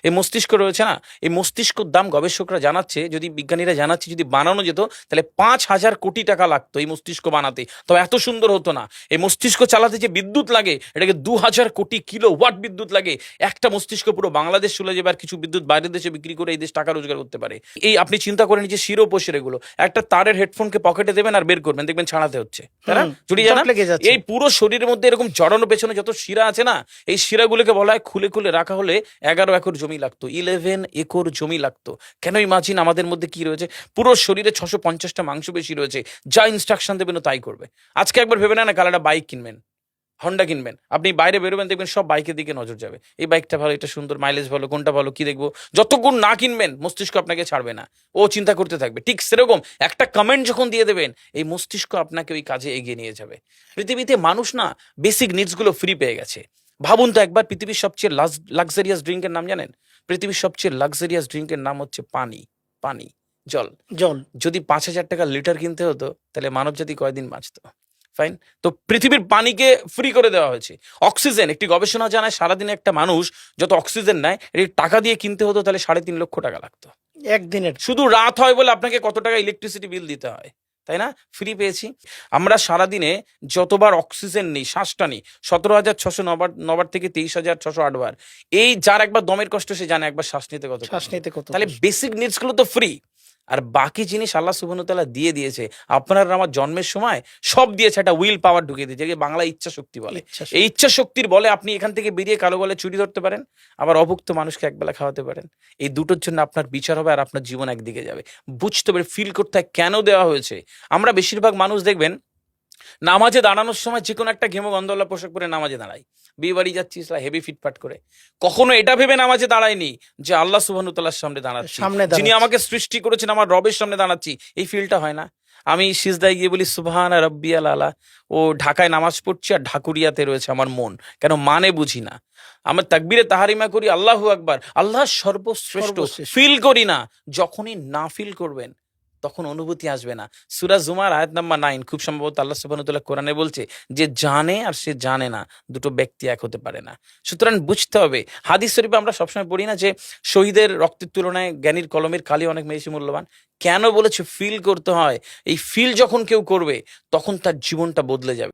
এই মস্তিষ্ক রয়েছে না, এই মস্তিষ্কর দাম গবেষকরা জানাচ্ছে, যদি বিজ্ঞানীরা জানাচ্ছে যদি বানানো যেত তাহলে 5,000 কোটি টাকা লাগতো এই মস্তিষ্ক বানাতে, তবে এত সুন্দর হতো না। এই মস্তিষ্ক চালাতে যে বিদ্যুৎ লাগে এটাকে 2,000 কোটি কিলোওয়াট বিদ্যুৎ লাগে। একটা মস্তিষ্ক পুরো বাংলাদেশ চলে যাবে, আর কিছু বিদ্যুৎ বাইরের দেশে বিক্রি করে এই দেশ টাকা রোজগার করতে পারে। এই আপনি চিন্তা করেন যে শিরোপোষের এগুলো, একটা তারের হেডফোনকে পকেটে দেবেন আর বের করবেন, দেখবেন ছাড়াতে হচ্ছে, তাই না? জড়িয়ে জট জানা লেগে যাচ্ছে। এই পুরো শরীরের মধ্যে এরকম জড়ানো পেছনে যত শিরা আছে না, এই শিরাগুলোকে বলা হয় খুলে খুলে রাখা হলে 11 একর জমি লাগতো, 11 একর জমি লাগতো। কেন ইমাজিন আমাদের মধ্যে কি রয়েছে, পুরো শরীরে 650টা মাংস বেশি রয়েছে, যা ইনস্ট্রাকশন দেবেন তাই করবে। আজকে একবার ভেবে না কাল একটা বাইক কিনবেন, হন্ডা কিনবেন, আপনি বাইরে বেরোবেন দেখবেন সব বাইকের দিকে নজর যাবে, এই বাইকটা ভালো, এটা সুন্দর, মাইলেজ ভালো, কোনটা ভালো, কি দেখবো। যতক্ষণ না কিনবেন মস্তিষ্ক আপনাকে ছাড়বে না, ও চিন্তা করতে থাকবে। ঠিক সেরকম একটা কমেন্ট যখন দিয়ে দেবেন এই মস্তিষ্ক আপনাকে ওই কাজে এগিয়ে নিয়ে যাবে। পৃথিবীতে মানুষ না বেসিক নিডস গুলো ফ্রি পেয়ে গেছে। ভাবুন তো একবার, পৃথিবীর সবচেয়ে লাক্সারিয়াস ড্রিঙ্কের নাম জানেন? পৃথিবীর সবচেয়ে লাক্সারিয়াস ড্রিঙ্কের নাম হচ্ছে পানি। পানি, জল। জল। যদি 5,000 টাকা লিটার কিনতে হতো তাহলে মানব জাতি কয়দিন বাঁচতো? ফাইন, তো পৃথিবীর পানিকে ফ্রি করে দেওয়া হয়েছে। অক্সিজেন, একটি গবেষণা জানায় সারাদিনে একটা মানুষ যত অক্সিজেন নেয় এটি টাকা দিয়ে কিনতে হতো তাহলে 3.5 লক্ষ টাকা লাগতো একদিনের। শুধু রাত হয় বলে আপনাকে কত টাকা ইলেকট্রিসিটি বিল দিতে হয়, তাই না? ফ্রি পেয়েছি। আমরা সারাদিনে যতবার অক্সিজেন নিই, শ্বাসটা নিই, 17,609 9বার থেকে 23,608 বার। এই যার একবার দমের কষ্ট সে জানে একবার শ্বাস নিতে কত শ্বাস নিতে কত। তাহলে বেসিক নিডস গুলো তো ফ্রি। আর বাকি জিনিস আল্লাহ সুবহানাহু ওয়া তাআলা দিয়ে দিয়েছে। আপনার আমার জন্মের সময় সব দিয়েছে, একটা উইল পাওয়ার ঢুকিয়ে দিয়েছে, যে বাংলা ইচ্ছা শক্তি বলে। এই ইচ্ছা শক্তির বলে আপনি এখান থেকে বেরিয়ে কালো বলে চুরি ধরতে পারেন, আবার অভুক্ত মানুষকে একবেলা খাওয়াতে পারেন। এই দুটোর জন্য আপনার বিচার হবে আর আপনার জীবন একদিকে যাবে। বুঝতে পারে, ফিল করতে হয় কেন দেওয়া হয়েছে। আমরা বেশিরভাগ মানুষ দেখবেন নামাজে দাঁড়ানোর সময় যে কোনো একটা ঘেমো গন্ধওয়ালা পোশাক পরে নামাজে দাঁড়াই, বিয়ে বাড়ি যাচ্ছি হেভি ফিটফাট করে। কখনো এটা ভেবে নামাজে দাঁড়ায়নি যে আল্লাহ সুবহানাহু ওয়া তাআলার সামনে দাঁড়াচ্ছি, যিনি আমাকে সৃষ্টি করেছেন, আমার রবের সামনে দাঁড়াচ্ছি। এই ফিলটা হয় না। আমি সিজদায় গিয়ে বলি সুবহানা রাব্বিয়াল আলা, ও ঢাকায় নামাজ পড়ছি আর ঢাকুরিয়াতে রয়েছে আমার মন, কেন মানে বুঝি না। আমার তাকবীরে তাহারিমা করি আল্লাহু আকবার, আল্লাহ সর্বশ্রেষ্ঠ, ফিল করি না। যখনই না ফিল করবেন তখন অনুভূতি আসবে না। সূরা জুমার আয়াত নাম্বার 9, খুব সম্ভবত আল্লাহ সুবহানাহু ওয়া তাআলা কোরআনে বলছে যে জানে আর সে জানে না, দুটো ব্যক্তি এক হতে পারে না। সুতরাং বুঝতে হবে। হাদিস শরীফে আমরা সবসময় পড়ি না যে শহীদের রক্তের তুলনায় জ্ঞানীর কলমের কালি অনেক বেশি মূল্যবান? কেন বলেছে? ফিল করতে হয়। এই ফিল যখন কেউ করবে তখন তার জীবনটা বদলে যাবে।